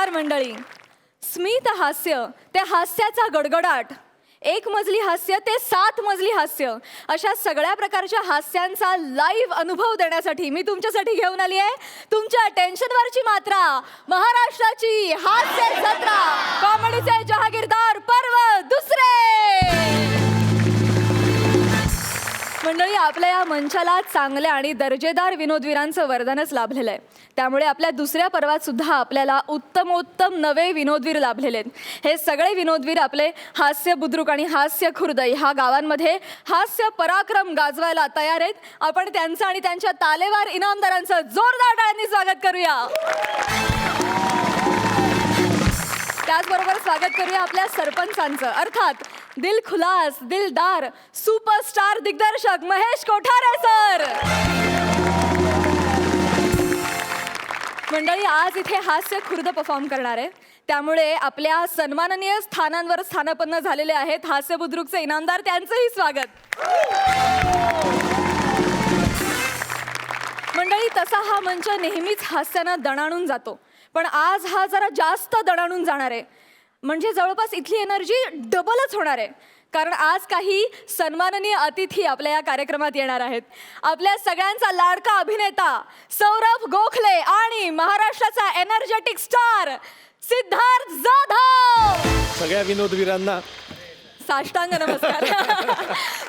नमस्कार मंडळी. स्मित हास्य ते हास्याचा गडगडाट, एक मजली हास्य ते 7 मजली हास्य, अशा सगळ्या प्रकारच्या हास्यांचा लाईव्ह अनुभव देण्यासाठी मी तुमच्यासाठी घेऊन आली आहे तुमच्या टेन्शनवरची मात्रा, महाराष्ट्राची हास्य जत्रा, कॉमेडीचे जहागीरदार पर्व दुसरे. मंडळी, आपल्या या मंचाला चांगल्या आणि दर्जेदार विनोदवीरांचं वरदानच लाभलेलं आहे. त्यामुळे आपल्या दुसऱ्या पर्वात सुद्धा आपल्याला उत्तमोत्तम नवे विनोदवीर लाभलेले आहेत. हे सगळे विनोदवीर आपले हास्य बुद्रुक आणि हास्य खुर्द ह्या गावांमध्ये हास्य पराक्रम गाजवायला तयार आहेत. आपण त्यांचं आणि त्यांच्या तालेवार इनामदारांचं जोरदार टाळ्यांनी स्वागत करूया. त्याचबरोबर स्वागत करूया आपल्या सरपंचांचं, अर्थात दिलखुलास दिलदार सुपरस्टार दिग्दर्शक महेश कोठारे सर. मंडळी, आज इथे हास्य खुर्द परफॉर्म करणार आहे. त्यामुळे आपल्या सन्माननीय स्थानांवर स्थानापन्न झालेले आहेत हास्य बुद्रुकचे इनामदार, त्यांचंही स्वागत. मंडळी, तसा हा मंच नेहमीच हास्यानं दणाणून जातो, पण आज हा जरा जास्त दणाणून जाणार आहे. म्हणजे जवळपास इथली एनर्जी डबलच होणार आहे, कारण आज काही सन्माननीय अतिथी आपल्या या कार्यक्रमात येणार आहेत. आपल्या सगळ्यांचा लाडका अभिनेता सौरभ गोखले आणि महाराष्ट्राचा एनर्जेटिक स्टार सिद्धार्थ जाधव. सगळ्या विनोदवीरांना साष्टांग नमस्कार.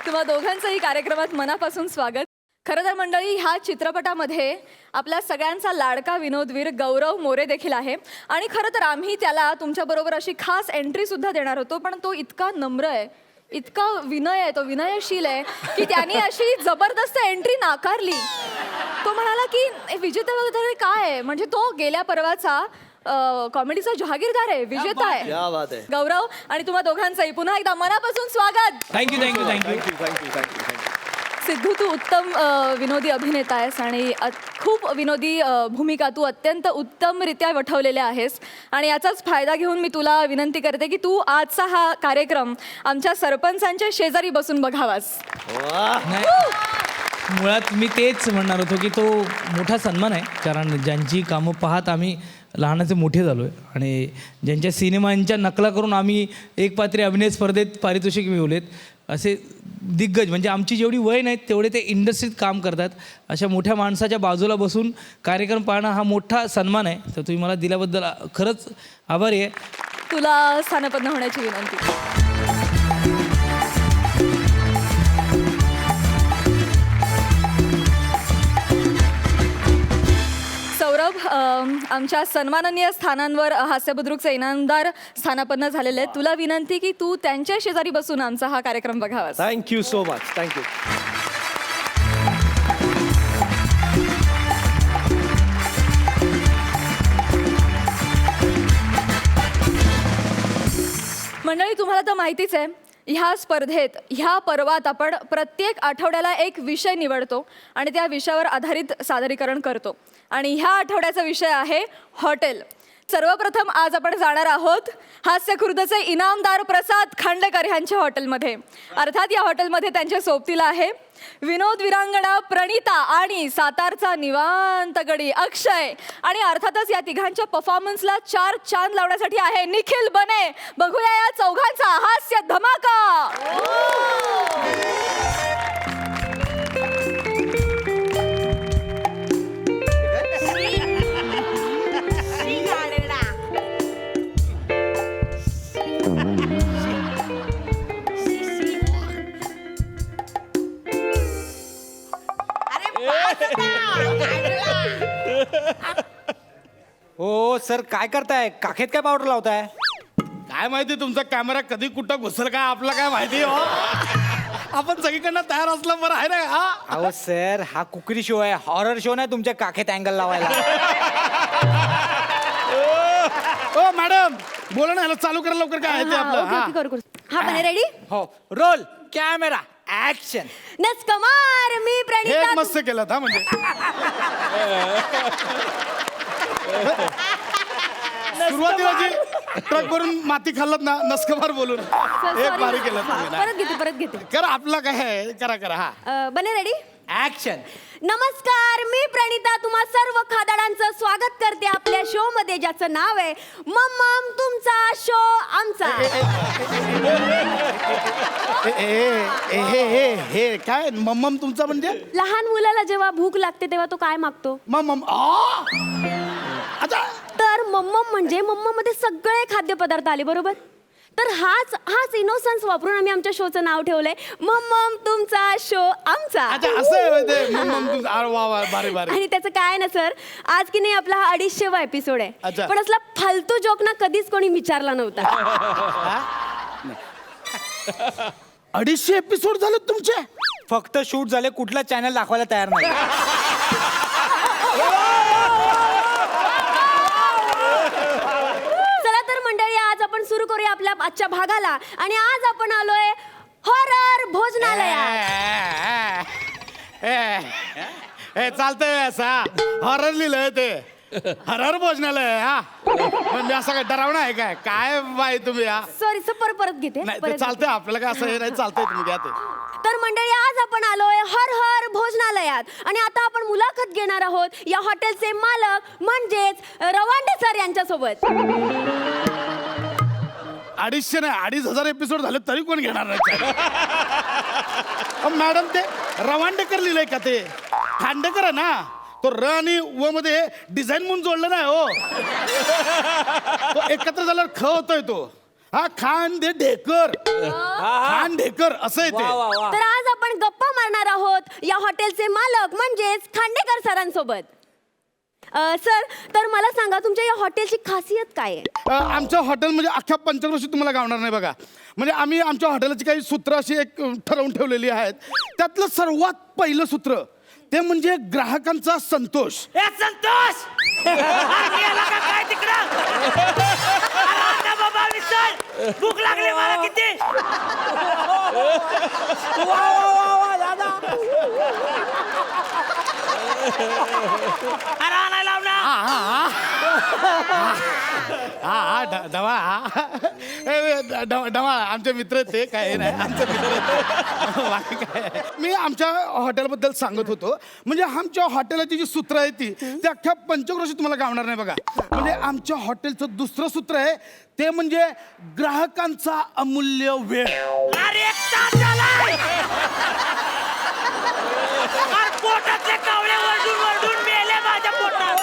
तुम्हा दोघांचंही कार्यक्रमात मनापासून स्वागत. खरं तर मंडळी, ह्या चित्रपटामध्ये आपल्या सगळ्यांचा लाडका विनोदवीर गौरव मोरे देखील आहे. आणि खरं तर आम्ही त्याला तुमच्याबरोबर अशी खास एंट्री सुद्धा देणार होतो, पण तो इतका नम्र आहे, इतका विनय आहे, तो विनयशील आहे की त्याने अशी जबरदस्त एंट्री नाकारली. तो म्हणाला की विजेता वगैरे काय आहे, म्हणजे तो गेल्या पर्वाचा कॉमेडीचा जहागीरदार आहे, विजेता आहे. गौरव आणि तुम्हा दोघांचंही पुन्हा एकदा मनापासून स्वागत. Thank you thank you thank you thank you thank you thank you. Sidhu, तू उत्तम विनोदी अभिनेता आहेस आणि खूप विनोदी भूमिका तू अत्यंत उत्तमरित्या वठवलेल्या आहेस. आणि याचाच फायदा घेऊन मी तुला विनंती करते की तू आजचा हा कार्यक्रम आमच्या सरपंचांच्या शेजारी बसून बघावास. मुळात मी तेच म्हणणार होतो की तो मोठा सन्मान आहे, कारण ज्यांची कामं पाहत आम्ही लहानाचे मोठे झालो आहे आणि ज्यांच्या सिनेमांच्या नकला करून आम्ही एक पात्री अभिनय स्पर्धेत पारितोषिक मिळवलेत, असे दिग्गज म्हणजे आमची जेवढी वय नाहीत तेवढे ते इंडस्ट्रीत काम करतात, अशा मोठ्या माणसाच्या बाजूला बसून कार्यक्रम पाहणं हा मोठा सन्मान आहे. तर तुम्ही मला दिल्याबद्दल खरंच आभारी आहे. तुला स्थानपन्न होण्याची विनंती. सौरभ, आमच्या सन्माननीय स्थानांवर हास्यबुद्रुकचे इनामदार स्थानापन्न झालेले आहेत. तुला विनंती की तू त्यांच्या शेजारी बसून आमचा हा कार्यक्रम बघावा. Thank you so much. थँक्यू. मंडळी, तुम्हाला तर माहितीच आहे, ह्या स्पर्धेत ह्या पर्वात आपण प्रत्येक आठवड्याला एक विषय निवडतो आणि त्या विषयावर आधारित सादरीकरण करतो. आणि ह्या आठवड्याचा विषय आहे हॉटेल. सर्वप्रथम आज आपण जाणार आहोत हास्य खुर्दचे इनामदार प्रसाद खांडेकर ह्यांच्या हॉटेलमध्ये. अर्थात या हॉटेलमध्ये त्यांच्या सोबतीला आहे विनोद विरांगणा प्रणिता आणि सातारचा निवांत गडी अक्षय. आणि अर्थातच या तिघांच्या परफॉर्मन्सला 4 चांद लावण्यासाठी आहे निखिल बने. बघूया या चौघांचा हास्य धमाका. हो सर, काय करताय? काखेत काय पावडर लावताय? काय माहिती तुमचा कॅमेरा कधी कुठं घुसल काय आपलं काय माहिती हो. आपण सगळीकडनं तयार असलं बरं आहे ना. अहो सर, हा कुकरी शो आहे, हॉरर शो नाही तुमच्या काखेत अँगल लावायला. ओ मॅडम, बोला ना, चालू करा लवकर. काय आहे ते आपलं. करू. हा बने रेडी. हो, रोल कॅमेरा ऍक्शन. नमस्कार, मी हे प्रणिता. एक मस्त केलं हा. म्हणजे सुरुवातीला जी ट्रक भरून माती खाल्लत ना नसकबार बोलून एक भारी केलं. परत घेते करा आपला काय आहे, करा करा. हा बने रेडी. ऍक्शन. नमस्कार, मी प्रणिता तुम्हा सर्व खादाडांचं स्वागत करते आपल्या शो मध्ये ज्याचं नाव आहे मम्मम तुमचा शो आमचा. हे काय मम्मम तुमचा म्हणजे लहान मुलाला जेव्हा भूक लागते तेव्हा तो काय मागतो? मम्मम अच्छा तर मम्मम म्हणजे मम्मम मध्ये सगळे खाद्यपदार्थ आले, बरोबर? तर हाच इनोसन्स वापरून आम्ही आमच्या शोचं नाव ठेवलंय मम्मम तुमचा शो आमचा. अच्छा असं आहे होय ते मम्मम तुमचा. अरे वा वा भारी भारी. आणि त्याचं काय ना सर, आज की नाही आपला हा 250वा एपिसोड आहे, अच्छा. पण असला फालतू जोक ना कधीच कोणी विचारला नव्हता. 250 एपिसोड झाले तुमचे. फक्त शूट झाले, कुठला चॅनल दाखवायला तयार नाही. चला तर मंडळी, आज आपण सुरू करूया आपल्या आजच्या भागाला. आणि आज आपण आलोय हॉरर भोजनालयात. हे चालतंय असा हॉरर लिहिलंय ते हॉरर भोजनालय. हा म्हणजे असं काय डरावणं आहे काय काय बाई तुम्ही हा सॉरी सर, परत घेते. नाही ते परत चालतंय आपल्याला काय असं हे नाही चालतंय तुम्ही घ्या ते. तर मंडळी, आज आपण आलोय हर भोजनालयात. आणि आता आपण मुलाखत घेणार आहोत या हॉटेलचे मालक म्हणजेच रवांडे सर यांच्यासोबत. 250 नाही 2500 एपिसोड झाले तरी कोण घेणार नाही. मॅडम ते रवांडेकर लिहिलंय का ते खांडेकर आहे ना, तो र आणि व मध्ये डिझाईन म्हणून जोडलं नाही हो. तो एकत्र झाल्यावर ख होतोय तो. हा खांडेकर खांडेकर असं आहे ते. तर आज आपण गप्पा मारणार आहोत या हॉटेलचे मालक म्हणजेच खांडेकर सरांसोबत. सर, तर मला सांगा तुमच्या या हॉटेलची खासियत काय आहे? आमचं हॉटेल म्हणजे अख्ख्या पंचक्रोशी तुम्हाला गावणार नाही बघा. म्हणजे आम्ही आमच्या हॉटेलची काही सूत्र अशी एक ठरवून ठेवलेली आहेत. त्यातलं सर्वात पहिलं सूत्र ते म्हणजे ग्राहकांचा संतोष. संतोष काय तिकडं बाबा विसर भूक लागली मला किती. अरे आणायला लाव ना. डवा आमचे मित्र आहेत ते काय नाही आमचे मित्र बाकी काय. मी आमच्या हॉटेलबद्दल सांगत होतो. म्हणजे आमच्या हॉटेलाची जी सूत्र आहे ती अख्ख्या पंचक्रोशी तुम्हाला गावणार नाही बघा. म्हणजे आमच्या हॉटेलचं दुसरं सूत्र आहे ते म्हणजे ग्राहकांचा अमूल्य वेळ. अरे एक तास झालाय. अरे पोटातले कावळे वरडून वरडून मेले माझ्या पोटात.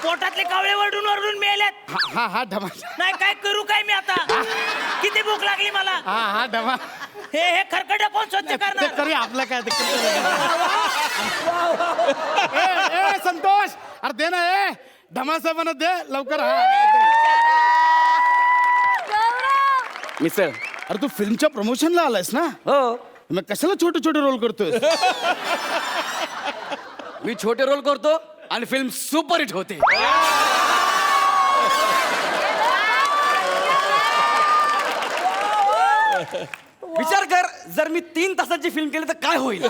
पोटातले कावळे वरडून वरडून मेलेत. हा डमा. नाही काय करू काय मी आता. किती भूक लागली मला. हा डमा. हे खरकट कोण स्वच्छ ते करणार. करी आपलं काय ते ए संतोष अरे दे ना ए धमा साहेबांना दे लवकर. मिसळ अरे तू फिल्मच्या प्रमोशनला आलायस ना. हो मग कशाला छोटे छोटे रोल करतोय. मी छोटे रोल करतो आणि फिल्म सुपरहिट होते. विचार कर जर मी 3 तासाची फिल्म केली तर काय होईल.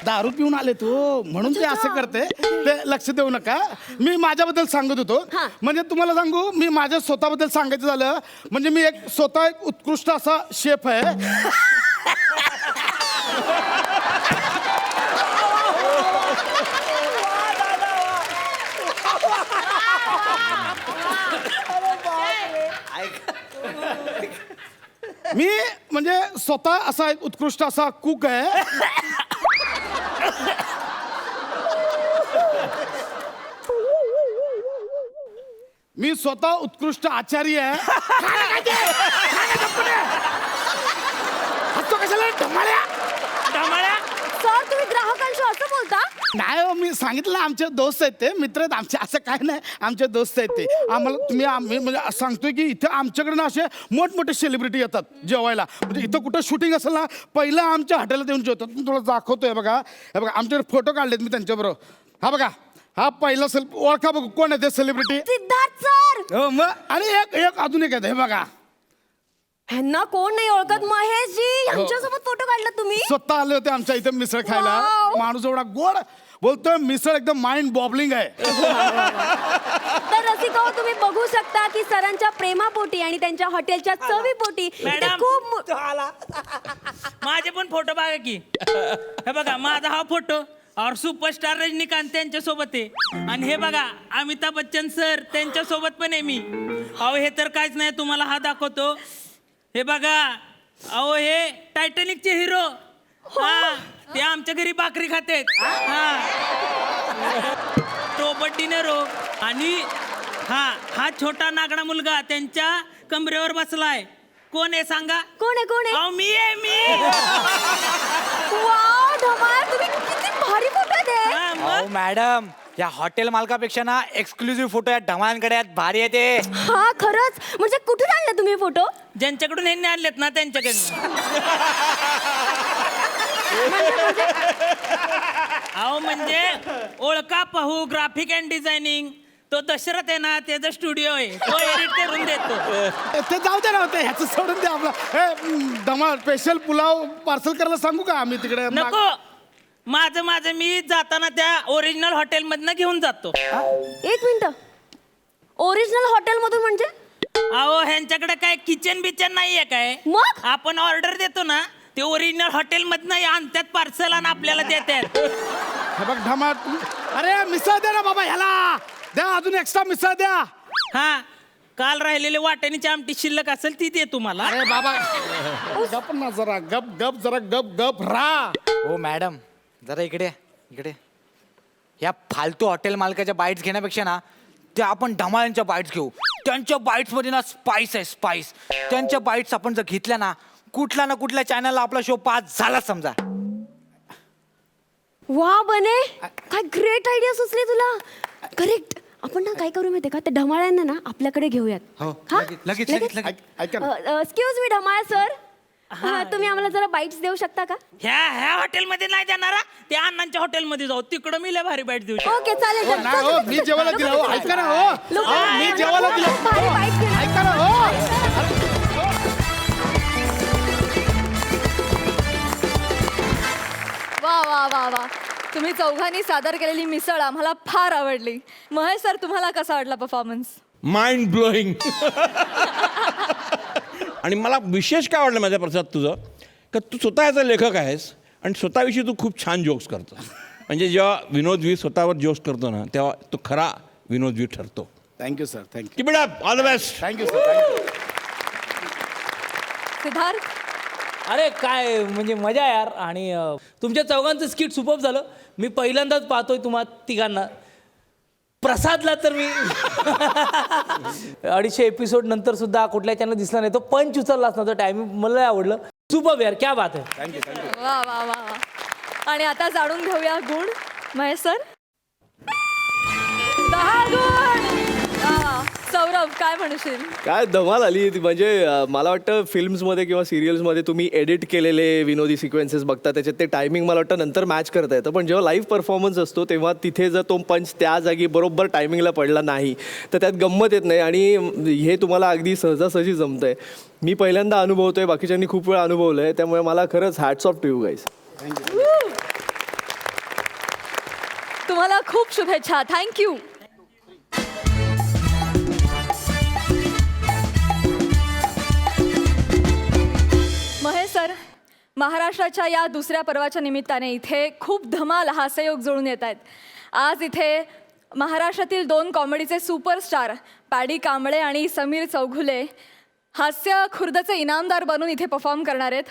दारू पिऊन आले तू म्हणून ते असं करते ते लक्ष देऊ नका. मी माझ्याबद्दल सांगत होतो. म्हणजे तुम्हाला सांगू मी माझ्या स्वतःबद्दल सांगायचं झालं म्हणजे मी स्वतः एक उत्कृष्ट असा शेफ आहे. मी म्हणजे स्वतः असा एक उत्कृष्ट असा कुक आहे. मी स्वतः उत्कृष्ट आचार्य आहे. हसतो कशाला ढमाळ्या. सर, तुम्ही ग्राहकांशी असं बोलता? नाही हो, मी सांगितलं आमचे दोस्त आहेत ते मित्र आहेत आमचे. असं काय नाही आमचे दोस्त आहेत ते. आम्हाला आम्ही म्हणजे सांगतोय की इथं आमच्याकडे ना असे मोठमोठे सेलिब्रिटी येतात जेवायला. म्हणजे इथं कुठं शूटिंग असेल ना पहिलं आमच्या हॉटेलात येऊन जेवतात. मी तुला दाखवतोय बघा. हे बघा आमच्याकडे फोटो काढलेत मी त्यांच्याबरोबर. हा बघा हा पहिला ओळखा बघू कोण आहे ते सेलिब्रिटी. सिद्धार्थ सर. हो मग. आणि एक अजून एक आहे हे बघा. ह्यांना कोण नाही ओळखत. महेशजी यांच्यासोबत फोटो काढला तुम्ही. स्वतः आले होते आमच्या इथे मिसळ खायला. वाव. माणूस एवढा गोड बोलतोय मिसळ एकदम माइंड बॉबलिंग आहे. तर रसिक तुम्ही बघू शकता की सरांच्या प्रेमापोटी आणि त्यांच्या हॉटेलच्या चवीपोटी इथे मॅडम. खूप माझे पण फोटो बघा की हे बघा माझा हा फोटो और सुपरस्टार रजनीकांत त्यांच्या सोबत आहे आणि हे बघा अमिताभ बच्चन सर त्यांच्या सोबत पण आहे मी. अहो हे तर काहीच नाही, तुम्हाला हा दाखवतो. हे बघा, अहो हे टायटॅनिकचे हिरो, हा ते आमच्या घरी भाकरी खातेत. रॉबर्ट डिनेरो आणि हा छोटा नागडा मुलगा त्यांच्या कमरेवर बसलाय. कोण आहे सांगा? कोण आहे अहो मी आहे मी. वाव धमाल, तुम्ही किती भारी फोटो दे. हा, मग? अहो मॅडम, या हॉटेल मालकापेक्षा ना एक्सक्लुझिव्ह फोटो या ढमाळांकडे आहेत, भारी आहे ते. हा खरंच, म्हणजे कुठून आणले तुम्ही फोटो? ज्यांच्याकडून ह्यांनी आणलेत ना त्यांच्याकडनं. अहो म्हणजे ओळखा पाहू ग्राफिक अँड डिझायनिंग तो दशरथ आहे ना, त्याचा स्टुडिओ आहे, तो एडिट करून देतो. ते जाऊ दे ना होते ह्याचं सोडून दे आपला. धमाल स्पेशल पुलाव पार्सल करायला सांगू का आम्ही तिकडे? नको, माझं मी जाताना त्या ओरिजिनल हॉटेलमधनं घेऊन जातो. एक मिनिट, ओरिजिनल हॉटेल मधून म्हणजे? अहो ह्यांच्याकडे काय किचन बिचन नाहीये काय? मग? आपण ऑर्डर देतो ना, ते ओरिजिनल हॉटेलमधनं आणतात पार्सल आणि आपल्याला देतात. हे बघ धमाल, अरे मिसळ दे ना बाबा ह्याला, द्या अजून एक्स्ट्रा मिसळ द्या. हा, काल राहिलेले वाटाण्याची आमटी शिल्लक असेल ती दे तुम्हाला. अरे बाबा गप ना जरा, गप जरा गप राहा. हो मॅडम, जरा इकडे या फालतू हॉटेल मालकाच्या बाईट्स घेण्यापेक्षा ना ते आपण ढमाळ्यांच्या बाईट्स घेऊ. त्यांच्या बाईट्स मध्ये ना स्पाइस आहे, स्पाइस. त्यांच्या बाईट्स आपण जर घेतल्या ना, कुठल्या ना कुठल्या चॅनलला आपला शो पास झाला समजा. वा बने, काय ग्रेट आयडिया सुचली तुला. करेक्ट, आपण ना काय करू माहितीये का, ते ढमाळ्यांना ना आपल्याकडे घेऊयात. हो, हा? लगेच. ऐका ना, एक्सक्यूज मी ढमाळ सर, तुम्ही आम्हाला जरा बाईट्स देऊ शकता का? ह्या हॉटेलमध्ये नाही देणारा, त्या अण्णांच्या हॉटेलमध्ये जाऊ, तिकडं मी लय भारी बाईट देऊ शकतो. ओके चालेल. हो, नाही हो, मी जेवायला दिलं हो, ऐका ना हो. लोक- अहो, मी जेवायला दिलं. भारी बाईट्स घेणार. ऐका ना हो. वा वा वा वा, तुम्ही चौघांनी सादर केलेली मिसळ आम्हाला फार आवडली. महेश सर, तुम्हाला कसा वाटला परफॉर्मन्स? Mind blowing. आणि मला विशेष काय वाटलं माझ्या प्रसाद तुझं, का तू स्वतः याचा लेखक आहेस आणि स्वतःविषयी तू खूप छान जोक्स करतो. म्हणजे जेव्हा विनोदवी स्वतःवर जोक्स करतो ना, तेव्हा तो खरा विनोदवी ठरतो. Thank you sir, thank you. Keep it up, all the best. Thank you sir, thank you. Siddharth, अरे काय म्हणजे मजा यार. आणि तुमच्या चौघांचं स्किट सुपर्ब झालं. मी पहिल्यांदाच पाहतोय तुम्हा तिघांना. प्रसादला तर मी 250 एपिसोड नंतर सुद्धा कुठल्या चॅनल दिसला नाही, तो पंच उचललाच नव्हता. टायमिंग मला वाटलं सुपर्ब यार, क्या बात आहे. वा वा वा वा. आणि आता जाणून घेऊया गुण. महेश सर, 10 गुण. वा. सौरभ, काय म्हणशील? काय धमाल आली ती. म्हणजे मला वाटतं फिल्म्समध्ये किंवा सिरियल्समध्ये तुम्ही एडिट केलेले विनोदी सिक्वेन्सेस बघता, त्याच्यात ते टायमिंग मला वाटतं नंतर मॅच करता येतं. पण जेव्हा लाईव्ह परफॉर्मन्स असतो तेव्हा तिथे जर तो पंच त्या जागी बरोबर टायमिंगला पडला नाही तर त्यात गंमत येत नाही. आणि हे तुम्हाला अगदी सहजासहजी जमतंय. मी पहिल्यांदा अनुभवतोय, बाकीच्यांनी खूप वेळा अनुभवलं आहे. त्यामुळे मला खरंच hats off to you guys. तुम्हाला खूप शुभेच्छा. थँक्यू. महेश सर, महाराष्ट्राच्या या दुसऱ्या पर्वाच्या निमित्ताने इथे खूप धमाल हास्ययोग जुळून येत आहेत. आज इथे महाराष्ट्रातील 2 कॉमेडीचे सुपरस्टार पॅडी कांबळे आणि समीर चौघुले हास्य खुर्दचे इनामदार बनून इथे परफॉर्म करणार आहेत.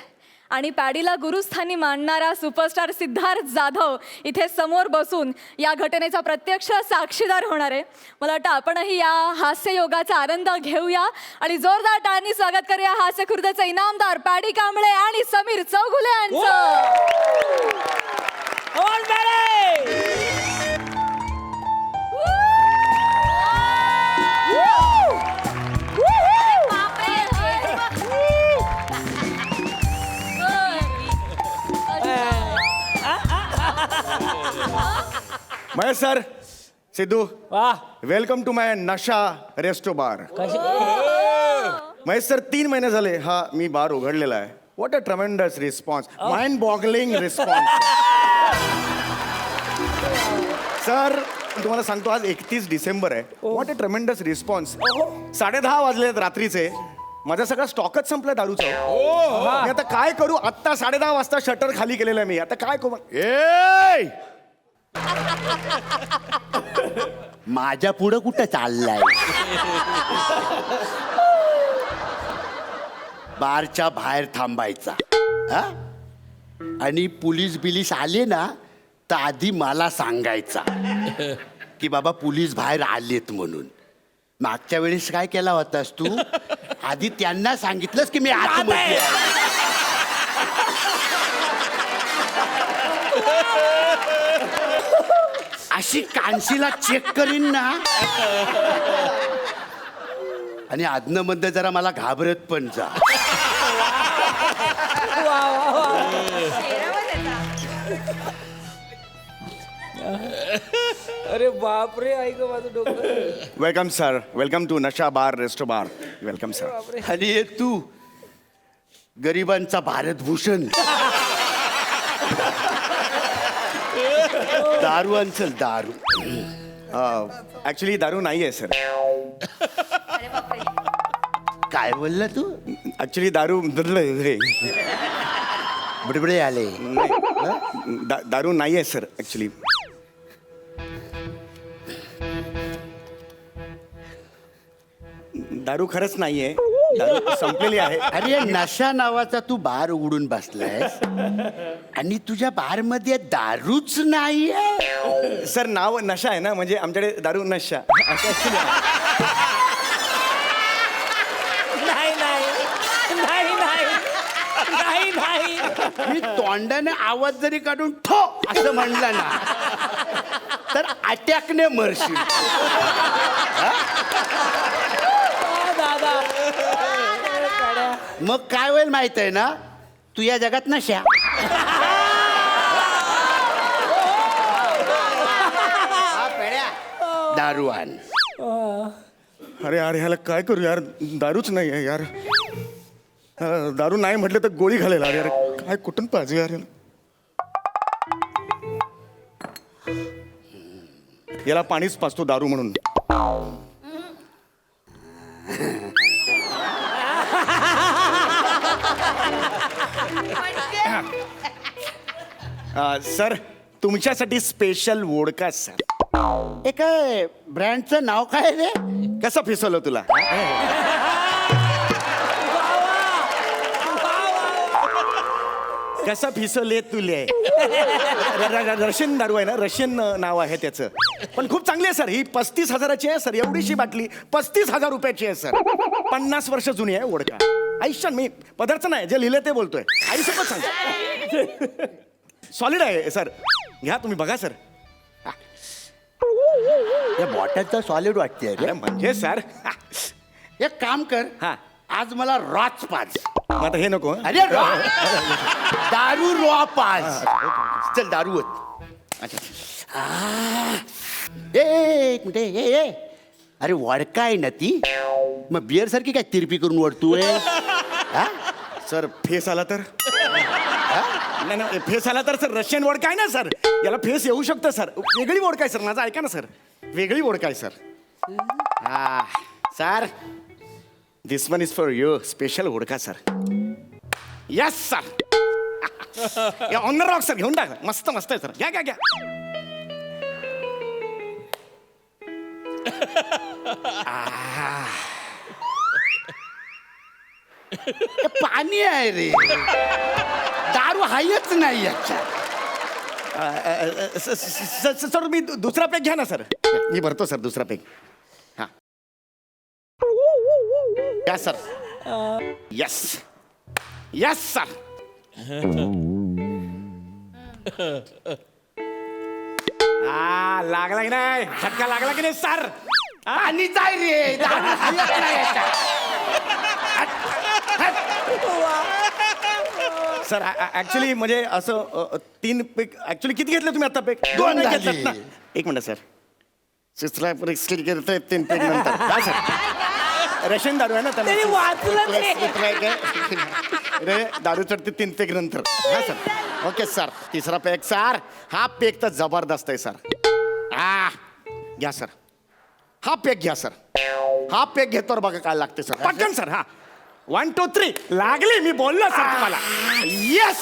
आणि पॅडीला गुरुस्थानी मानणारा सुपरस्टार सिद्धार्थ जाधव इथे समोर बसून या घटनेचा प्रत्यक्ष साक्षीदार होणार आहे. मला वाटतं आपणही या हास्ययोगाचा आनंद घेऊया आणि जोरदार टाळ्यांनी स्वागत करूया हास्य खुर्दचे इनामदार पॅडी कांबळे आणि समीर चौघुले यांचं. महेश सर, सिद्धू, वा, वेलकम टू माय नशा रेस्टो बार. कशी महेश सर, 3 महिने झाले हा मी बार उघडलेला आहे. What a tremendous response, mind boggling response. Sir, तुम्हाला सांगतो आज 31 डिसेंबर आहे. What a ट्रेमेंडस response. 10:30 वाजले रात्रीचे. माझा सगळा स्टॉकच संपला दारूचा. मी आता काय करू. आत्ता 10:30 वाजता शटर खाली केलेलं आहे मी. आता काय करू. माझ्या पुढं कुठं चाललाय. बारच्या बाहेर थांबायचा हा? आणि पोलीस बिलीस आले ना तर आधी मला सांगायचा की बाबा पोलीस बाहेर आलेत म्हणून. मागच्या वेळेस काय केला होतास तू. आधी त्यांना सांगितलंस की मी आतमध्ये आहे. अशी कानशीला चेक करीन ना आणि आदनं मधनं जरा मला घाबरत पण जा. अरे बापरे ऐक माझं डोकं. Welcome sir. वेलकम टू नशा बार रेस्टो बार. Welcome sir. आणि हे तू गरिबांचा भारतभूषण. दारू आणचल दारू. ऍक्च्युली दारू नाही आहे सर. काय बोलला तू. ऍक्च्युली दारू बडबडे आले. दारू नाही आहे सर ऍक्च्युली. दारू खरंच नाहीये. दारू संपलेली आहे. अरे नशा नावाचा तू बार उघडून बसलायस आणि तुझ्या बार मध्ये दारूच नाहीये. सर नाव नशा आहे ना म्हणजे आमच्याकडे दारू नशा असं actually आहे. मी तोंडाने आवाज जरी काढून ठो असं म्हणलं ना तर अटॅकने मरशील. मग काय होईल माहित आहे ना. तू या जगात नशा. दारू आण. अरे यार ह्याला काय करू यार. दारूच नाही आहे यार. दारू नाही म्हटलं तर गोळी घालेल. अरे यार काय कुठून पाहिजे यार. याला पाणीच पाजतो दारू म्हणून. सर तुमच्यासाठी स्पेशल वोडका सर. हे काय ब्रँडचं नाव काय रे. कसं फिसवलं तुला. कसं फिसवले तुले. रशियन दारू आहे ना. रशियन नाव आहे त्याचं. पण खूप चांगली आहे सर. ही 35,000ची आहे सर. एवढीशी बाटली 35,000 रुपयाची आहे सर. 50 वर्ष जुनी आहे वोडका. आयुष्यात मी पदार्थ नाही जे लिहिलं ते बोलतोय. आयुष्यात सांग. सॉलिड आहे सर. घ्या तुम्ही बघा सर. या बॉटलचं सॉलिड वाटते अरे म्हणजे सर. एक काम कर. हा. आज मला रॉच पाच. आता हे नको. अरे दारू रॉ पाच. चल दारू होत. एक मिनिट. ए अरे वडका आहे ना ती. मग बिअर सारखी काय तिरपी करून वडतोय. सर फेस आला तर. नाही नाही फेस आला तर सर रशियन वोडका आहे ना सर. याला फेस येऊ शकतं सर. वेगळी वोडका आहे सर. माझं ऐका ना सर. वेगळी वोडका आहे sir. Sir this one is for you. Special vodka sir. Yes sir. On the rock sir. घेऊन टाका. मस्त मस्त आहे सर. घ्या घ्या घ्या. पाणी आहे रे. दारू हायच नाही याच्यात. सर मी दुसरा पेक घ्या ना सर. मी भरतो सर दुसरा पेक. हां yes sir. Yes yes sir. लागला की नाही. झटका लागला की नाही सर. पाणी जाय रे. दारू हायच नाही याच्यात. सर ऍक्च्युली म्हणजे असं 3 पेक. ऍक्च्युली किती घेतले तुम्ही आता पेक. 2 घेतलात झाले. ना. एक मिनिट सर. 3 पेक नंतर. हा सर. रशियन दारू आहे ना रे. दारू चढते 3 पेक नंतर. हा सर. Okay sir. तिसरा पेक सर. हा पेक तर जबरदस्त आहे सर. घ्या सर. हा पेक घ्या सर. हा पेक घेतो बघा काय लागते सर. पटकन सर. हा 1 2 3 लागली. मी बोललो सर तुम्हाला. येस.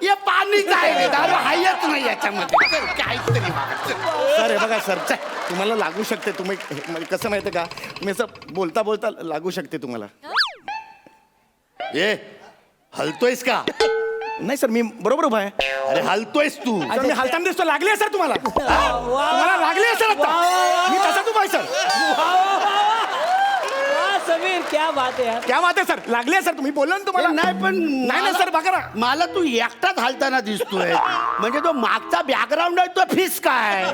हे पाणीच आहे रे, दारू हायच नाही याच्यामध्ये. सर, काहीतरी बघा, सर. सर हे बघा सर, तुम्हाला लागू शकते. तुम्ही म्हणजे कसं माहिती का, तुम्ही असं बोलता बोलता लागू शकते तुम्हाला. ए हलतोयस का? नाही सर, मी बरोबर उभा आहे. अरे हलतोयस तू. सर, मी हालताना दिसतो. लागली आहे सर तुम्हाला. तुम्हाला लागली आहे सर आता. मी तसाच उभा आहे सर. समीर क्या बात आहे यार. क्या बात आहे सर. लागली आहे सर. तुम्ही बोलला ना तुम्हाला. नाही पण नाही ना सर, बघा ना. मला तू एकटाच हालताना दिसतोय. म्हणजे तो मागचा बॅकग्राऊंड आहे तो फिस काय?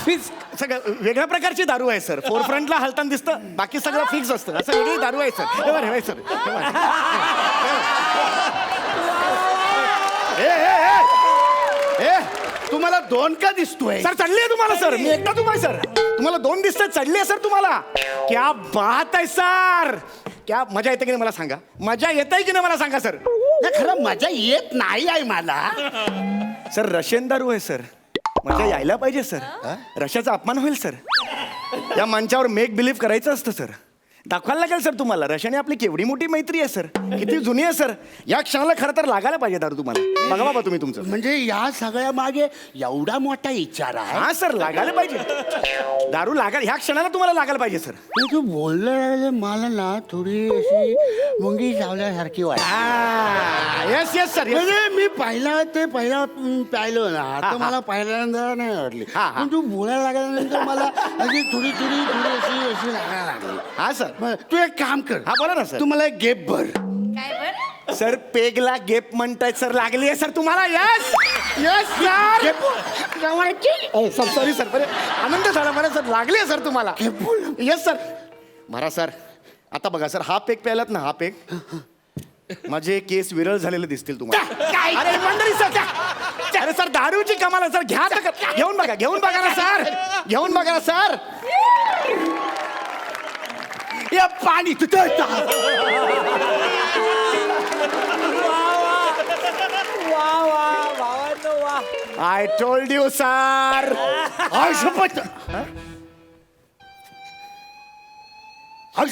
फिक्स. सगळं वेगळ्या प्रकारची दारू आहे सर. फोर फ्रंटला हालताना दिसतं, बाकी सगळं फिक्स असतं. असं वेगळी दारू आहे सर. हे बघा, हे सर. ए तुम्हाला 2 का दिसतोय? सर चढली आहे तुम्हाला सर. मी एकटा तुम्हाला सर. तुम्हाला 2 दिसतात. चढली आहे सर तुम्हाला. क्या बात आहे सर. क्या मजा येते की नाही मला सांगा. मजा येत आहे की नाही मला सांगा सर. नाही, खरं मजा येत नाही आहे मला. सर रशियन दारू आहे सर. मजा यायला पाहिजे सर. रशियाचा अपमान होईल सर. या मंचावर मेक बिलीव्ह करायचं असतं सर. दाखवायला लागेल सर तुम्हाला. रशियाने आपली केवढी मोठी मैत्री आहे सर. किती जुनी आहे सर. या क्षणाला खरं तर लागायला पाहिजे दारू तुम्हाला. बघा बाबा तुम्ही तुमचं. म्हणजे या सगळ्या मागे एवढा मोठा विचार आहे. हा सर, लागायला पाहिजे. दारू लागायला ह्या क्षणाला तुम्हाला लागायला पाहिजे सर. पण तू बोललं मला ना थोडी अशी मुंगी चावल्यासारखी वाटते. Yes yes sir. म्हणजे मी पहिला पाहिलं ना तर मला पहिल्यांदा नाही आवडली. हा. पण तू बोलायला लागल्यानंतर मला अशी थोडी अशी लागायला लागली. हा सर. बरं, तू एक काम कर. हा बोला ना सर. तू मला एक गेप भर. सर पेगला गेप म्हणतायत सर. लागली आहे सर तुम्हाला. Yes yes sir. Sir sorry sir. बरे आनंद झाला मला सर. लागली आहे सर तुम्हाला. Yes sir. मारा सर. आता बघा सर, हा पेग प्यायलात ना. हा पेग माझे केस विरळ झालेले दिसतील तुम्हाला. अरे इमानदारी सर. अरे सर दारूची कमाल आहे सर. घ्या तर. घेऊन बघा ना सर. घेऊन बघा ना सर. या पाणी तिथं आय टोल्ड यू सर. शपथ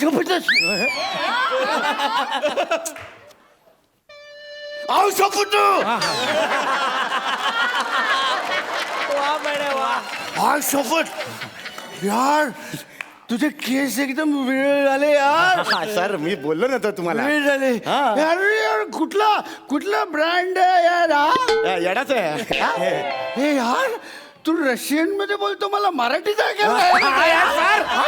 शपथच शपथ शपथ यार तुझे केस एकदम वेळ झाले यार. सर मी बोललो ना तर तुम्हाला. वेळ झाले यार. कुठला ब्रँड आहे यार हा? येडाच आहे. हे यार तू रशियन मध्ये बोलतो मला मराठीत आहे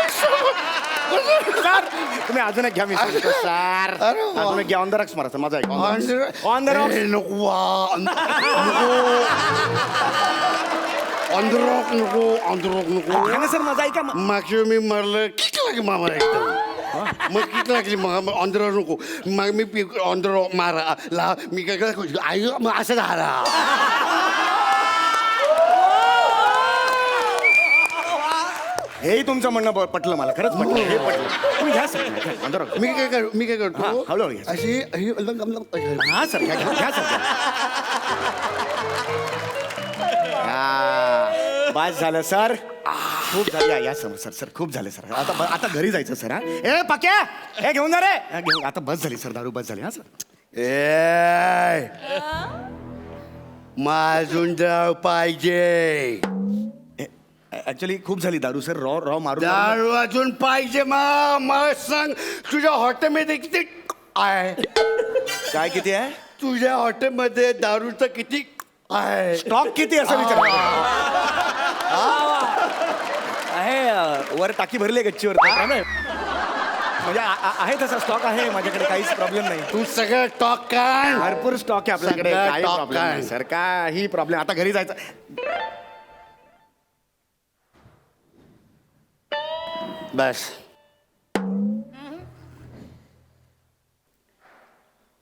सर तुम्ही अजून एक घ्या. मी सांगतो सर. अजून एक घ्या. ऑन द रॉक्स मारा माझा ऐक. On the Roxx. नको नको सर माझा ऐका. मागच्या मी मारलं किक लागली मामा एकदम. मग किक लागली मग ऑन नको. मग मी ऑन द रॉक मारा ला. मी काय आई मग असं झाला. हेही तुमचं म्हणणं पटलं मला. खरंच पटलं. हे पटलं. तुम्ही घ्या सर. On the rocks. मी काय करतो हळूहळू घ्या. अशी हा सर घ्या सर. बस झालं सर. खूप झालं. या सर सर खूप झाले सर. आता घरी जायचं सर. हा ए पक्या हे घेऊन जा रे. घेऊन. आता बस झाली सर. दारू बस झाली. हा सर. ए माझून जाव पाहिजे. ऍक्च्युली खूप झाली दारू सर. रॉ मारून दारू अजून पाहिजे. मला सांग तुझ्या हॉटेलमध्ये किती आहे? काय किती आहे? तुझ्या हॉटेलमध्ये दारूचं किती आहे? स्टॉक किती असं विचार आहे. वर टाकी भरली आहे गच्चीवर. म्हणजे आहे तसा स्टॉक आहे माझ्याकडे. काहीच प्रॉब्लेम नाही. तू सगळं टॉक काय? भरपूर स्टॉक आहे आपल्याकडे. सगळं काही stock प्रॉब्लेम काय? नाही सर. काही प्रॉब्लेम. आता घरी जायचं. बस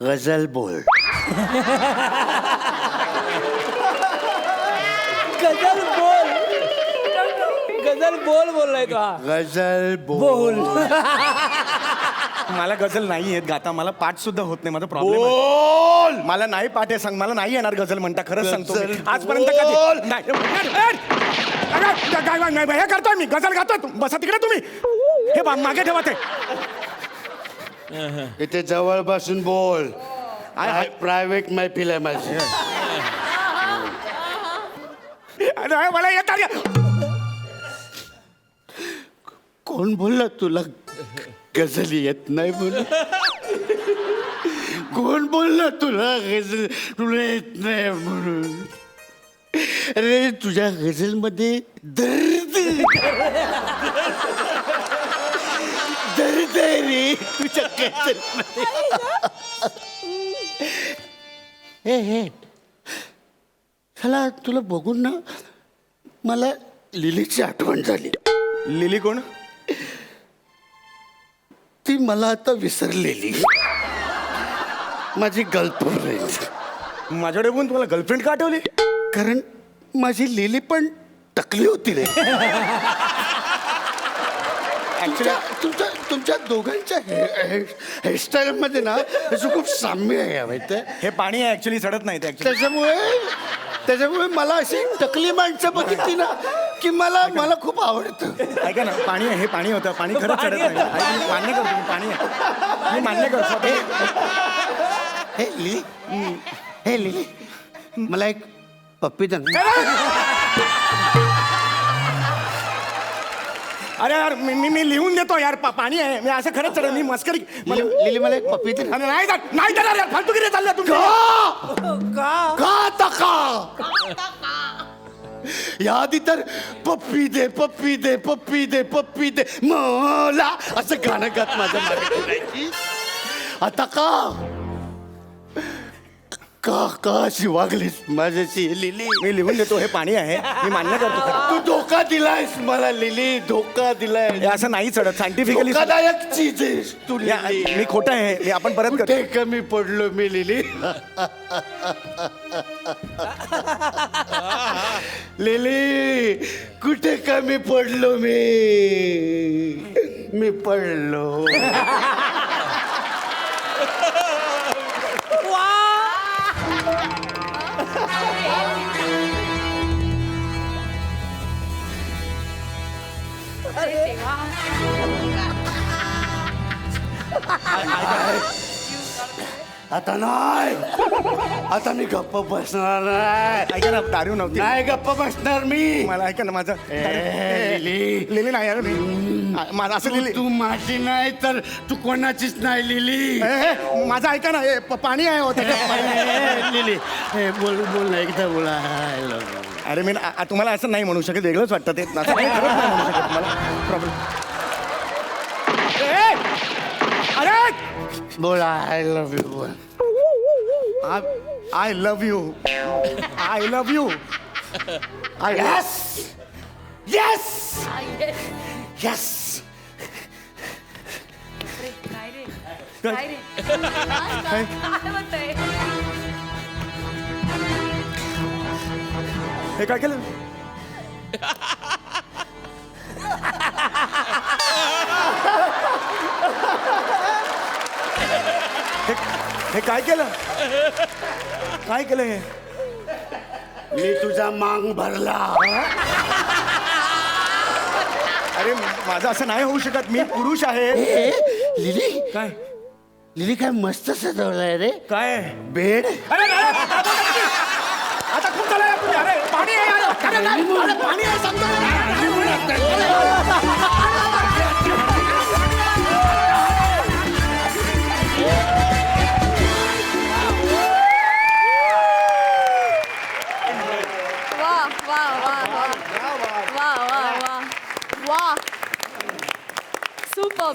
गझल बोल. गझल बोल बोललाय तो. हा गझल बोल. मला गझल नाही येत गाता. मला पाठ सुद्धा होत नाही. माझा प्रॉब्लेम बोल. मला नाही पाठ आहे. सांग. मला नाही येणार गझल म्हणता. खरंच सांगतो मी. गझल आजपर्यंत बोल. कधी नाही. हे करतोय मी गजल गातोय बसा तिकडे तुम्ही हे मागे ठेवा ते इथे जवळ बसून बोल प्रायव्हेट मैफिल आहे माझी अरे, मला येतात कोण बोलला तुला गझल येत नाही म्हणून कोण बोलला तुला गझल तुला येत नाही म्हणून अरे तुझ्या गझलमध्ये दर्द दर्द आहे रे तुझ्या गझलमध्ये हे चला तुला बघून ना मला लिलीची आठवण झाली. लिली कोण ती मला आता विसरलेली माझी गर्लफ्रेंड. माझ्याकडे बघून तुम्हाला गर्लफ्रेंड का आठवली कारण माझी लिली पण टकली होती रे. तुमच्या तुमच्या दोघांच्या हेअरस्टाईलमध्ये ना त्याचं खूप साम्य आहे माहिती आहे. हे पाणी आहे ऍक्च्युली सडत नाही ते actually. त्याच्यामुळे मला अशी टकली माणसं बघितली ना की मला खूप आवडतं. ऐका ना पाणी आहे हे पाणी होतं पाणी खरंच चढत नाही ऐका, मी मान्य करतो मी पाणी आहे मी मान्य करतो हे लिली मला एक पप्पी दे. अरे यार मी लिहून देतो यार पाणी आहे मी असं खरंच चढत मी मस्करी लिली मला एक पप्पी दे. नाही देणार यार फालतूगिरी चालल्या तुमच्या याआधी तर पप्पी दे पप्पी दे पप्पी दे पप्पी दे मला असं गाणं गात माझ्या मागे फिरायची. आता का अशी वागलीस माझ्याशी लिली. मी लिहून देतो हे पाणी आहे मी मान्य करतो खरं. तू धोका दिलायस मला लिली धोका दिलाय. हे असं नाही चढत सायंटिफिकली धोकादायक चीज आहेस तू लिली. मी खोटं आहे हे आपण परत करतो कुठे कमी पडलो मी लिली. लिली कुठे कमी पडलो मी पडलो. आता नाही आता मी गप्प बसणार नाही. ऐका ना दारू नव्हती नाही गप्प बसणार मी. मला ऐका ना माझं लिली लिली नाही यार मी माझं असं लिली तू माझी नाही तर तू कोणाचीच नाही लिली. माझं ऐका ना हे पाणी आहे होतं लिली बोल बोल ना एकदा बोला. अरे मी तुम्हाला असं नाही म्हणू शकत वेगळंच वाटतं ते असं काही खरंच नाही म्हणू शकत मला प्रॉब्लेम. अरे बोला आय लव्ह यू बोल. I love you I love you yes yes yes. हे काय केलं हे काय केलं काय केलं हे मी तुझा मांग भरला. अरे माझं असं नाही होऊ शकत मी पुरुष आहे. लिली काय लिली काय मस्त सजवलंय रे. काय बेड. आता खूप झालं यार तुम्ही. अरे पाणी आहे यार. अरे नाही, अरे पाणी आहे सांगतो सुपर.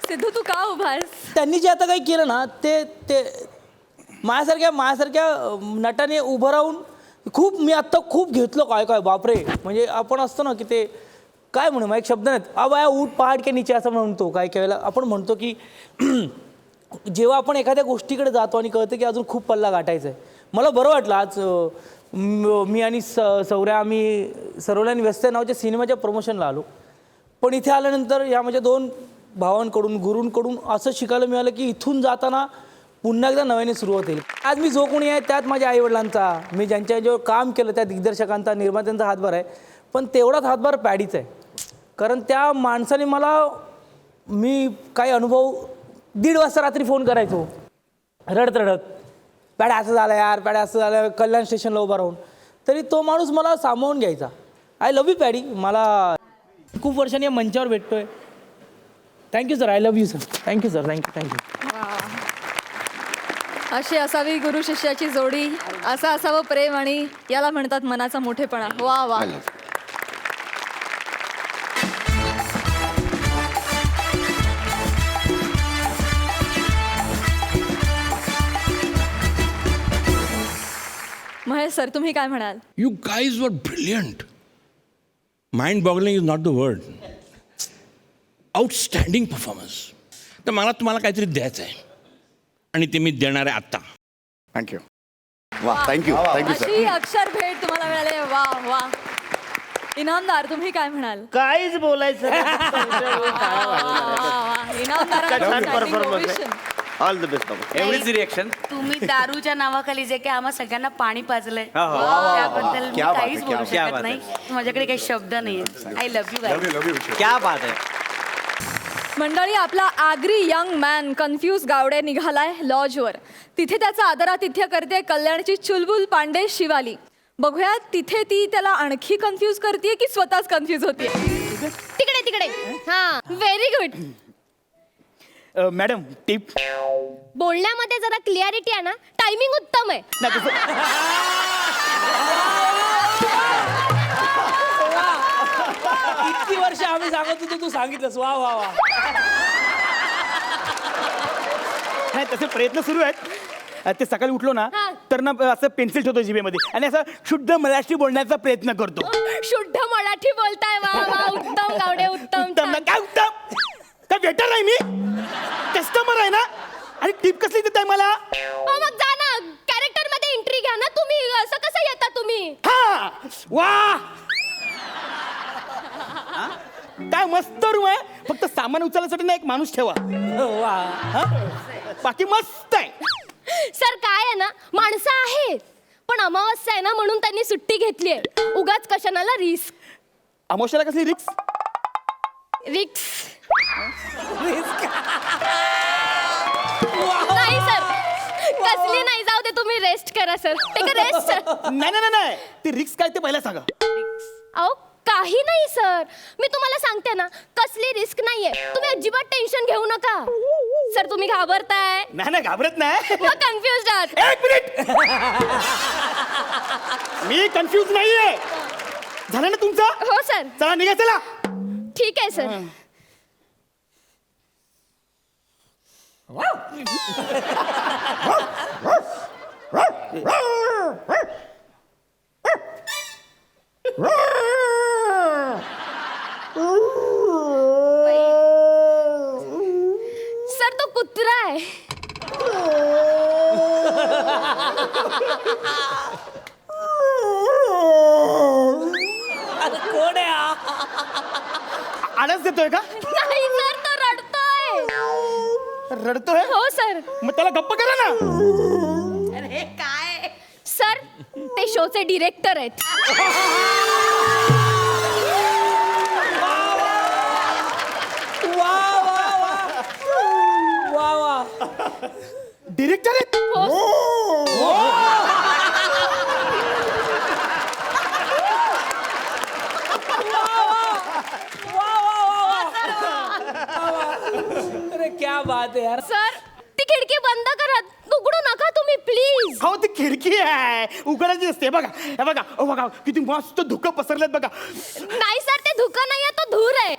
सिद्धू तू का उभास? त्यांनी जे आता काही केलं ना ते ते माझ्यासारख्या नटाने उभं राहून मी आत्ता खूप घेतलो काय बापरे. म्हणजे आपण असतो ना की ते काय म्हणू एक शब्द नाहीत बाया ऊट पहाड के नीचे असं म्हणतो. काय वेळेला आपण म्हणतो की जेव्हा आपण एखाद्या गोष्टीकडे जातो आणि कळतं की अजून खूप पल्ला गाठायचा आहे. मला बरं वाटलं आज मी आणि सौर्या आम्ही सर्वल्यान व्यस्त नावाच्या सिनेमाच्या प्रमोशनला आलो. पण इथे आल्यानंतर या माझ्या दोन भावांकडून गुरूंकडून असं शिकायला मिळालं की इथून जाताना पुन्हा एकदा नव्याने सुरुवात होईल. आज मी जो कोणी आहे त्यात माझ्या आईवडिलांचा, मी ज्यांच्यावर काम केलं त्या दिग्दर्शकांचा, निर्मात्यांचा हातभार आहे, पण तेवढाच हातभार पॅडीचा आहे. कारण त्या माणसाने मला, मी काही अनुभव 1:30 वाजता रात्री फोन करायचो रडत रडत, पॅड असं झालं यार, पॅड असं झालं, कल्याण स्टेशनला उभा राहून, तरी तो माणूस मला सामावून घ्यायचा. I love you paddy. मला खूप वर्षांनी या मंचावर भेटतोय. Thank you sir, I love you sir. Thank you sir, thank you. अशी असावी गुरु शिष्याची जोडी, असं असावं प्रेम, आणि याला म्हणतात मनाचा मोठेपणा. वा वा. महेश सर, तुम्ही काय म्हणाल? यू गाईज वर brilliant. Mind boggling is not the word. Outstanding performance. तर मला तुम्हाला काहीतरी द्यायचं आहे आणि ते मी देणार आहे आत्ता. थँक्यू. वा, थँक्यू थँक्यू सर. अशी अक्षर भेट तुम्हाला मिळाली. वा वा. इनामदार, तुम्ही काय म्हणाल? काहीच बोलायचं इनामदार ऑल द बेस्ट बाबा. एवढीच रिएक्शन. तुम्ही दारूच्या नावाखाली जे काही आम्हा सगळ्यांना पाणी पाजलंय हो, हो. त्याबद्दल मी क्या बात काहीच आहे, बोलू क्या शकत बात नाही. माझ्याकडे काही शब्द नाहीये. I love you. क्या बात आहे. मंडळी, आपला Agri young man confuse Gawde निघालाय लॉजवर. तिथे त्याचा आदरातिथ्य करते कल्याणची चुलबुल पांडे शिवाली. बघूया तिथे ती त्याला आणखी कन्फ्यूज करते की स्वतःच कन्फ्यूज होतीये. तिकडे तिकडे. हा, व्हेरी गुड. Madam tip. बोलण्यामध्ये जरा क्लिअरिटी आहे ना. टायमिंग उत्तम आहे. इतकी वर्ष आम्ही सांगत होतो, तू सांगितलंस. वा वा वा. नाही, तसे प्रयत्न सुरू आहेत. ते सकाळी उठलो ना हा. तर ना असं पेन्सिल ठेवतो जिभेमध्ये आणि असं शुद्ध मराठी बोलण्याचा प्रयत्न करतो. शुद्ध मराठी बोलताय. वा वा. उत्तम गावडे, उत्तम. उत्तम ना? काय उत्तम? काय वेटर आहे मी? कस्टमर आहे ना. आणि टिप कसली देताय मला? मग जा ना, कॅरेक्टर मध्ये एंट्री घ्या ना तुम्ही. असं कसं येता तुम्ही? हा, वा, काय मस्त रूम आहे. फक्त सामान उचलण्यासाठी ना एक माणूस ठेवा. वा. हा? बाकी मस्त आहे. सर, काय आहे ना, माणसं आहेत पण अमावस्या आहे ना म्हणून त्यांनी सुट्टी घेतली आहे. उगाच कशाला रिस्क. अमावस्याला कसली रिक्स? नाही सर, कसली नाही. जाऊ दे, तुम्ही रेस्ट करा sir. Take a rest sir. नाही नाही नाही, ती रिक्स काय ते पहिला सांगा. अहो, काही नाही सर. मी तुम्हाला सांगते ना, कसली रिस्क नाहीये. तुम्ही अजिबात टेन्शन घेऊ नका. सर, तुम्ही घाबरताय. नाही नाही, घाबरत नाही. मग कन्फ्युज आहात. एक मिनिट. मी कन्फ्यूज नाहीये. झालं ना तुमचं? हो सर. चला निघा, चला. ठीक आहे सर. सर, तो कुत्रा आहे. कोण आहे हा? आळस देतोय का? नाही सर, तो रडतोय. रडतोय? हो सर. मग त्याला गप्प करा ना. अरे काय सर, ते शोचे डिरेक्टर आहेत. वा वा वा. वा वा. डिरेक्टर आहेत? अरे क्या बात है यार. सर, ती खिडकी बंद करा. उघडू नका तुम्ही प्लीज. हो, ती खिडकी आहे, उघडायची असते. बघा हे बघा, ओ बघा किती मस्त धुकं पसरलेत बघा. नाही सर, ते धुकं नाहीये, तो धूर आहे.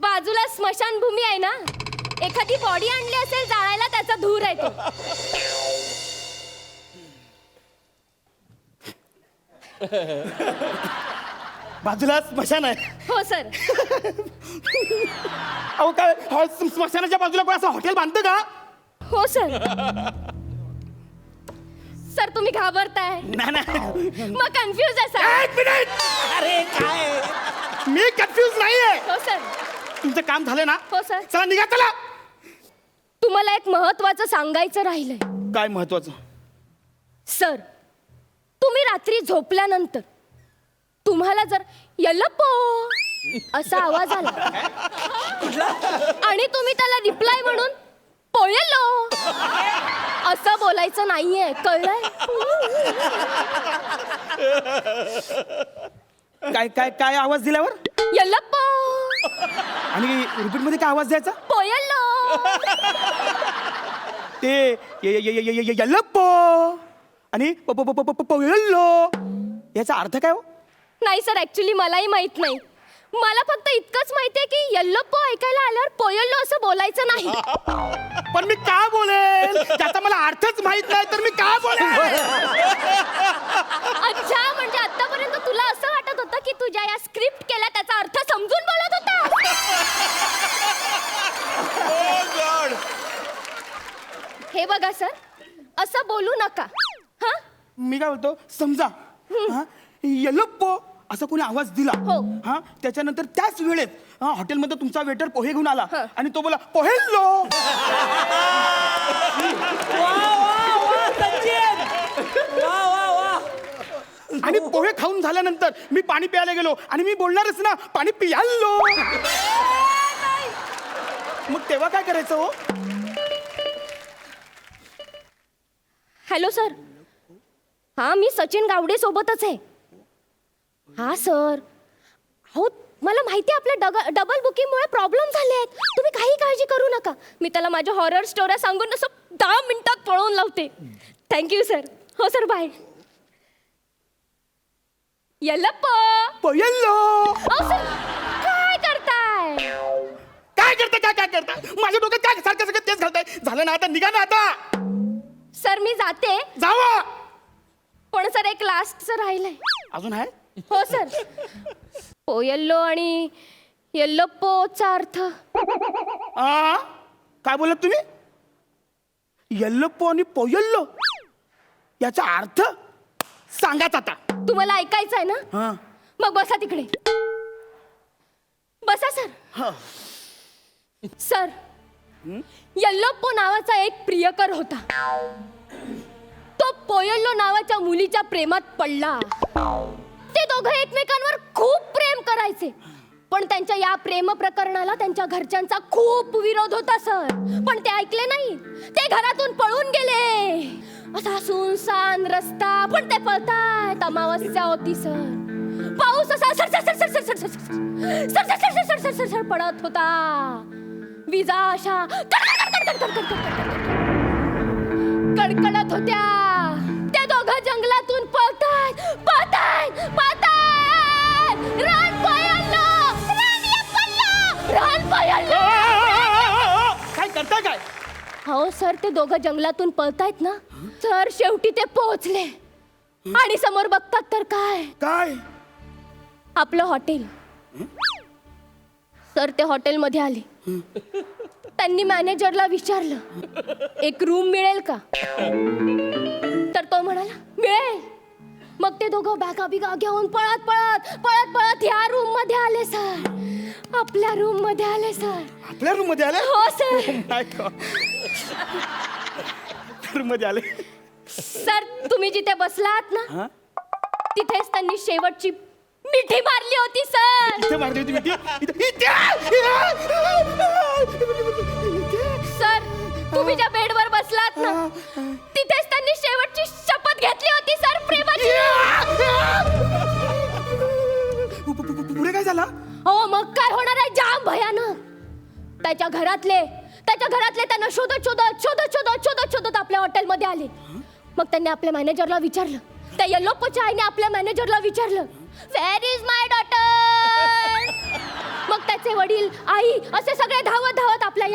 बाजूला स्मशानभूमी आहे ना, एखादी बॉडी आणली असेल जाळायला, त्याचा धूर आहे तो. बाजूला स्मशान आहे. हो सर. अहो काय, स्मशानाच्या बाजूला कोण असं हॉटेल बांधतं का? हो सर. सर, तुम्ही घाबरताय. नाही नाही. मग कन्फ्युज आहे सर. एक मिनिट. अरे काय. मी कन्फ्यूज नाहीये. हो सर. तुमचं काम झालं ना? हो सर. चला निघा, चला. तुम्हाला एक महत्वाचं सांगायचं राहिलंय. काय महत्वाचं? सर, तुम्ही रात्री झोपल्यानंतर तुम्हाला जर यल्लप्पो असा आवाज आला आणि तुम्ही त्याला रिप्लाय म्हणून पोयलो असं बोलायचं नाहीये, कळलंय? काय काय काय आवाज दिल्यावर? यल्लप्पो आणि रिपीट मध्ये काय आवाज द्यायचा? पोयलो. ते यल्लप्पो आणि पोयल्लो याचा अर्थ काय हो? नाही सर, ऍक्च्युली मलाही माहित नाही. मला फक्त इतकंच माहितीये की यल्लप्पो ऐकायला आल्यावर पोयल्लो असं बोलायचं नाही. पण मी का बोलेल? त्याचा मला अर्थच माहित नाही तर मी का बोलेल? अच्छा, म्हणजे आतापर्यंत तुला असं वाटत होतं की तुझ्या या स्क्रिप्ट केल्या त्याचा अर्थ समजून बोलत होता. हे बघा सर, असं बोलू नका. हा, मी काय बोलतो, समजा यल्लप्पो असा कोणी आवाज दिला, हो. हा, त्याच्यानंतर त्याच वेळेत हॉटेलमध्ये तुमचा वेटर पोहे घेऊन आला हं. आणि तो बोला पोहेल्लो. आणि पोहे खाऊन झाल्यानंतर मी पाणी प्यायला गेलो आणि मी बोलणारच ना, पाणी पियाल्लो. मग तेव्हा काय करायचं हो? Hello sir. हा, मी सचिन गावडे सोबतच आहे. हा सर, हो मला माहिती आहे आपल्या डबल बुकिंगमुळे प्रॉब्लेम झाले आहेत. तुम्ही काही काळजी करू नका. मी त्याला माझ्या हॉरर स्टोऱ्या सांगून असं 10 मिनिटात पळवून लावते. Thank you sir. हो सर, बाय. यल्लप्पो. पोयल्लो. अहो सर, काय करताय? काय करता? माझ्या डोक्यात काय सारखं सगळं तेच घालताय. झालं ना आता, निघा ना आता. सर, मी जाते. जावा. पण सर, एक लास्टचं राहिलंय. अजून आहे? हो सर. पोयल्लो आणि यल्लप्पोचा अर्थ. काय बोलत तुम्ही? यल्लप्पो आणि पोयल्लो याचा अर्थ सांगाच आता. तुम्हाला ऐकायचं आहे ना? हा. मग बसा तिकडे. बसा सर. सर, यल्लप्पो नावाचा एक प्रियकर होता. तो पोयल्लो नावाच्या मुलीच्या प्रेमात पडला. ते दोघं एकमेकांवर खूप प्रेम करायचे, पण त्यांच्या या प्रेम प्रकरणाला त्यांच्या घरच्यांचा खूप विरोध होता सर. पण ते ऐकले नाही. ते घरातून पळून गेले. असा सुनसान रस्ता, पण ते पळतायत. अमावस्या होती सर. पाऊस असा सर पडत होता. विजा अशा कडकडत होत्या. ते दोघं जंगलातून पळतायत. रन पोयल्लो, रन यप्पल्लो, रन पोयल्लो. काय करताय काय? हो सर, ते दोघं जंगलातून पळतायत ना सर. शेवटी ते पोहोचले आणि समोर बघतात तर काय, काय? आपलं हॉटेल. सर, ते हॉटेलमध्ये आले. त्यांनी मॅनेजरला विचारलं, एक रूम मिळेल का? तर तो म्हणाला मिळेल. मग ते दोघं बॅगा बिगा घेऊन पळत ह्या रूम मध्ये आले सर. आपल्या रूम मध्ये आले सर. आपल्या रूम मध्ये आले? हो सर. रूम मध्ये आले. सर, तुम्ही जिथे बसलात ना तिथेच त्यांनी शेवटची मिठी मारली होती सर. इथे मारली होती मिठी? सर, तुम्ही ज्या बेडवर बसलात ना तिथेच त्यांनी शेवटची शपथ घेतली होती सर, प्रेमाची. पुढे काय झालं? हो, मग काय होणार आहे, जाम भयानक. त्याच्या घरातले त्यांना शोधत आपल्या हॉटेलमध्ये आले. मग त्यांनी आपल्या मॅनेजरला विचारलं. त्या यल्लप्पोच्या आईने आपल्या मॅनेजरला विचारलं, वेअर इज माय डॉटर? मग त्याचे वडील, आई असे सगळे धावत आपल्या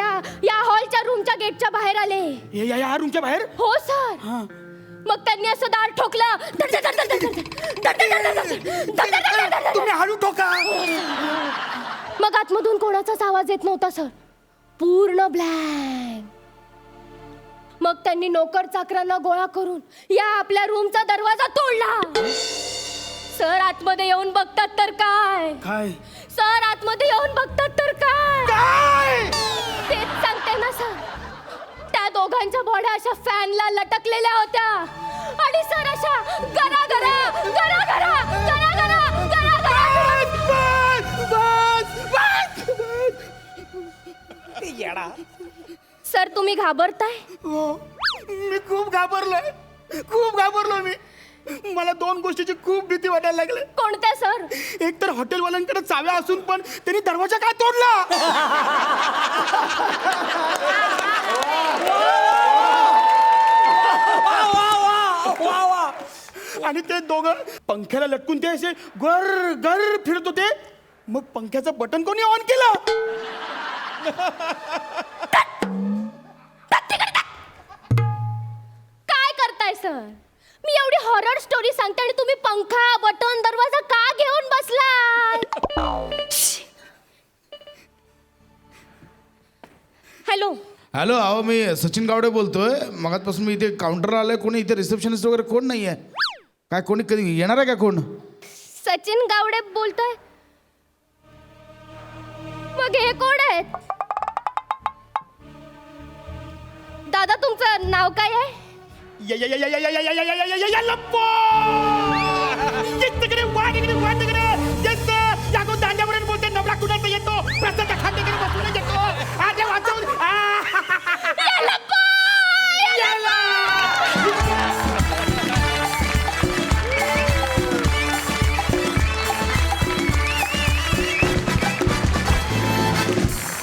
या हॉलच्या रूमच्या गेटच्या बाहेर आले. या रूमच्या बाहेर? हो सर. मग त्यांनी असं दार ठोकलं. तुम्ही हळू ठोका. मग आतमधून कोणाचाच आवाज येत नव्हता सर. पूर्ण ब्लँक. मग त्यांनी नोकर चाकरांना गोळा करून या आपल्या रूमचा दरवाजा तोडला. सर, आतमध्ये येऊन बघतात तर काय. सर, आतमध्ये येऊन बघतात तर काय. तेच सांगते ना सर. दोघांच्या बॉड्या अशा फॅनला लटकलेल्या होत्या आणि सर अशा गरा गरा गरा गरा गरा गरा गरा गरा. सर तुम्ही घाबरताय? मी खूप घाबरलो मी. मला 2 गोष्टीची खूप भीती वाटायला लागली. कोणत्या सर? एक तर हॉटेलवाल्यांकडे चाव्या असून पण त्यांनी दरवाजा काय तोडला. आणि ते दोघं पंख्याला लटकून ते असे गर गर फिरत होते. मग पंख्याचं बटन कोणी ऑन केलं? काय करताय सर? मी एवढी हॉरर स्टोरी सांगते आणि तुम्ही पंखा बटन दरवाजा का घेऊन बसलाय? हॅलो हॅलो, अहो मी सचिन गावडे बोलतोय. मगातपासून मी इथे काउंटरला आलोय. कोणी इथे रिसेप्शनिस्ट वगैरे कोण नाही आहे? काय कोणी कधी येणार आहे का कोण? सचिन गावडे बोलतोय. मग हे कोण आहेत? दादा तुमचं नाव काय आहे? दांड्यावरून बोलते. नवरा कुणाचा येतो? प्रसाद खांदेकडे बसून येतो. आजे वाचवून.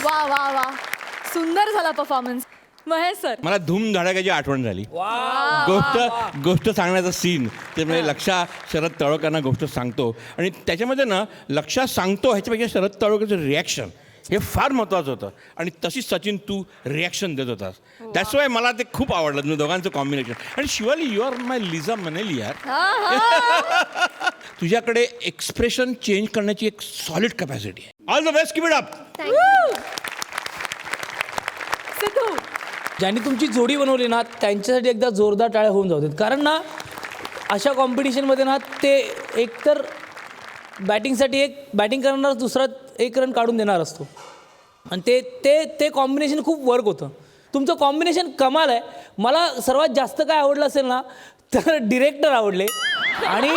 वा वा वा, सुंदर झाला परफॉर्मन्स. महेश सर, मला धूमधडाक्याची आठवण झाली. गोष्ट सांगण्याचा सीन ते म्हणजे लक्षा शरद तळवकरांना गोष्ट सांगतो आणि त्याच्यामध्ये ना लक्षा सांगतो ह्याच्यापेक्षा शरद तळवकरचं रिॲक्शन हे फार महत्त्वाचं होतं आणि तशी सचिन तू रिॲक्शन देत होतास. दॅट्स वाय मला ते खूप आवडलं तुम्ही दोघांचं कॉम्बिनेशन. आणि Shivali you R my Liza म्हणाली यार. तुझ्याकडे एक्सप्रेशन चेंज करण्याची एक सॉलिड कॅपॅसिटी आहे. All the best, keep it up. Sidhu, ज्यांनी तुमची जोडी बनवली ना त्यांच्यासाठी एकदा जोरदार टाळ्या होऊन जाऊ देत. कारण ना अशा कॉम्पिटिशनमध्ये ना ते एकतर बॅटिंगसाठी बॅटिंग करणारा दुसरा 1 रन काढून देणार असतो आणि ते ते ते कॉम्बिनेशन खूप वर्क होतं. तुमचं कॉम्बिनेशन कमाल आहे. मला सर्वात जास्त काय आवडलं असेल ना तर डिरेक्टर आवडले. आणि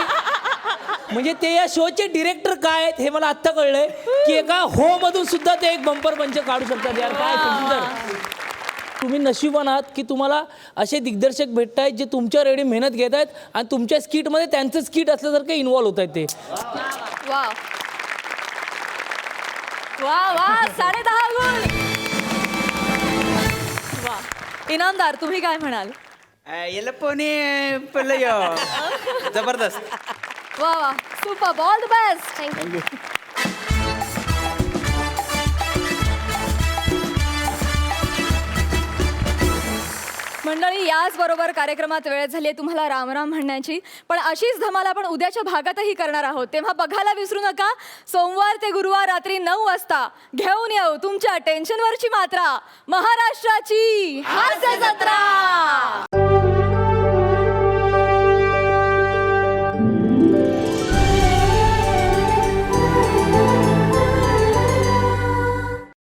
म्हणजे ते या शोचे डिरेक्टर काय आहेत हे मला आत्ता कळलं आहे की एका होमधून सुद्धा ते एक बंपर पंच काढू शकतात. यार काय सुंदर. तुम्ही नशिबान आहात की तुम्हाला असे दिग्दर्शक भेटत आहेत जे तुमच्यावर एवढी मेहनत घेत आहेत आणि तुमच्या स्किटमध्ये त्यांचं स्किट असल्यासारखं इन्व्हॉल्व होत आहेत ते. वा वा वा, 10.5 गुण. वा. इनामदार, तुम्ही काय म्हणाल? जबरदस्त. वा वा, super, all the best. Thank you. मंडळी, याचबरोबर कार्यक्रमात वेळ झाली आहे तुम्हाला रामराम म्हणण्याची. पण अशीच धमाल आपण उद्याच्या भागातही करणार आहोत. तेव्हा बघायला विसरू नका. सोमवार ते गुरुवार रात्री 9 वाजता घेऊन येऊ तुमच्या टेन्शनवरची मात्रा, महाराष्ट्राची हास्य जत्रा.